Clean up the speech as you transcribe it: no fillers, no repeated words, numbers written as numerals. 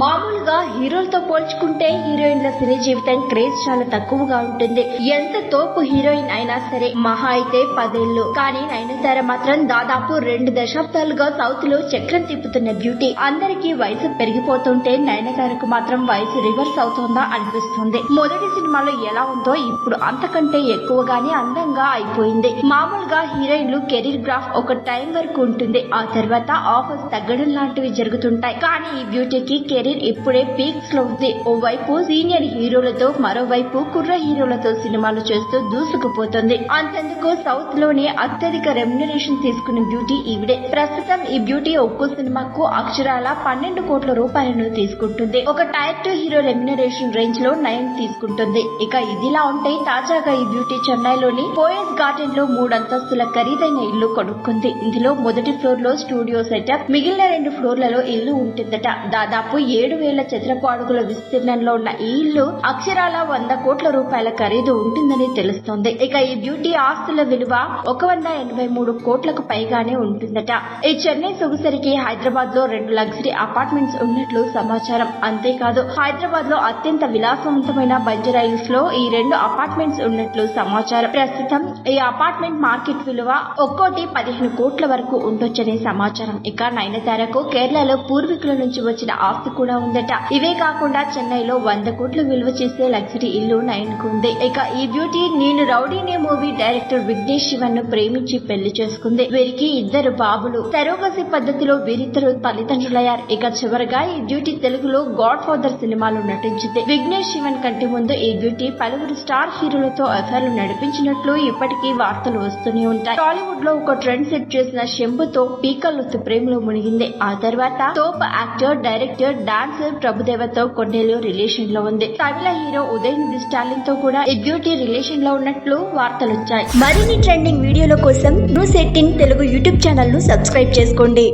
మామూలుగా హీరోలతో పోల్చుకుంటే హీరోయిన్ల సినీ జీవితం క్రేజ్ చాలా తక్కువగా ఉంటుంది. ఎంత తోపు హీరోయిన్ అయినా సరే మహా అయితే 10 ఏళ్లు. కానీ నయనతార మాత్రం దాదాపు 2 దశాబ్దాలుగా సౌత్ లో చక్రం తిప్పుతున్న బ్యూటీ. అందరికీ వయసు పెరిగిపోతుంటే నయనతారకు మాత్రం వయసు రివర్స్ అవుతోందా అనిపిస్తుంది. మొదటి సినిమాలో ఎలా ఉందో ఇప్పుడు అంతకంటే ఎక్కువగానే అందంగా అయిపోయింది. మామూలుగా హీరోయిన్లు కెరీర్ గ్రాఫ్ ఒక టైం వరకు ఉంటుంది. ఆ తర్వాత ఆఫర్స్ తగ్గడం లాంటివి జరుగుతుంటాయి. కానీ ఈ బ్యూటీకి కెరీర్ ఇప్పుడే పీక్స్ లో ఉంది. ఓవైపు సీనియర్ హీరోలతో, మరోవైపు కుర్ర హీరోలతో సినిమాలు చేస్తూ దూసుకుపోతుంది. అంతెందుకు సౌత్ లోనే అత్యధిక రెమ్యునరేషన్ తీసుకున్న బ్యూటీ ఈవిడే. ప్రస్తుతం ఈ బ్యూటీ ఒక్కో సినిమాకు అక్షరాల 12 కోట్ల రూపాయలను తీసుకుంటుంది. ఒక టైర్ 2 హీరో రెమ్యునరేషన్ రేంజ్ లో 9 తీసుకుంటుంది. ఇక ఇదిలా ఉంటే తాజాగా ఈ బ్యూటీ చెన్నైలోని పోయస్ గార్డెన్ లో 3 అంతస్తుల ఖరీదైన ఇల్లు కొనుక్కుంది. ఇందులో మొదటి ఫ్లోర్ లో స్టూడియో సెటప్, మిగిలిన 2 ఫ్లోర్లలో ఇల్లు ఉంటుందట. దాదాపు 7,000 చదరపు అడుగుల విస్తీర్ణంలో ఉన్న ఈ ఇల్లు అక్షరాల 100 కోట్ల రూపాయల ఖరీదు ఉంటుందని తెలుస్తోంది. ఇక ఈ బ్యూటీ ఆస్తుల విలువ 183 కోట్లకు పైగానే ఉంటుందట. ఈ చెన్నై సొగసరికి హైదరాబాద్ లో 2 లగ్జరీ అపార్ట్మెంట్స్ ఉన్నట్లు సమాచారం. అంతేకాదు హైదరాబాద్ లో అత్యంత విలాసవంతమైన బంజారా హిల్స్ లో ఈ 2 అపార్ట్మెంట్స్ ఉన్నట్లు సమాచారం. ప్రస్తుతం ఈ అపార్ట్మెంట్ మార్కెట్ విలువ ఒక్కోటి 15 కోట్ల వరకు ఉండొచ్చనే సమాచారం. ఇక నయనతారకు కేరళలో పూర్వీకుల నుంచి వచ్చిన ఆస్తి కూడా ఉందట. ఇవే కాకుండా చెన్నైలో 100 కోట్లు విలువ చేసే లగ్జరీ ఇల్లు నయనకు ఉంది. ఇక ఈ బ్యూటీ నేను రౌడీనే మూవీ డైరెక్టర్ విఘ్నేష్ శివన్ ను ప్రేమించి పెళ్లి చేసుకుంది. వీరికి 2 బాబులు. సరోగసి పద్ధతిలో వీరిద్దరు తల్లిదండ్రులయ్యారు. ఇక చివరగా ఈ బ్యూటీ తెలుగులో గాడ్ ఫాదర్ సినిమాలో నటించింది. విఘ్నేష్ శివన్ కంటి ముందు ఈ బ్యూటీ పలువురు స్టార్ హీరోలతో అఫైర్లు నడిపించినట్లు ఇప్పటికీ వార్తలు వస్తూనే ఉంటాయి. టాలీవుడ్ లో ఒక ట్రెండ్ సెట్ చేసిన శంభుతో పీకల్లుత్తు ప్రేమలో మునిగింది. ఆ తర్వాత తోప్ యాక్టర్, డైరెక్టర్, డాన్సర్ ప్రభుదేవతో కొన్నేళ్లు రిలేషన్ లో ఉంది. తమిళ హీరో ఉదయనిధి స్టాలిన్ తో కూడా ఈ బ్యూటీ రిలేషన్ లో ఉన్నట్లు వార్తలొచ్చాయి. మరిన్ని ట్రెండింగ్ వీడియోల కోసం న్యూస్ 18 తెలుగు యూట్యూబ్ ఛానల్ ను సబ్స్క్రైబ్ చేసుకోండి.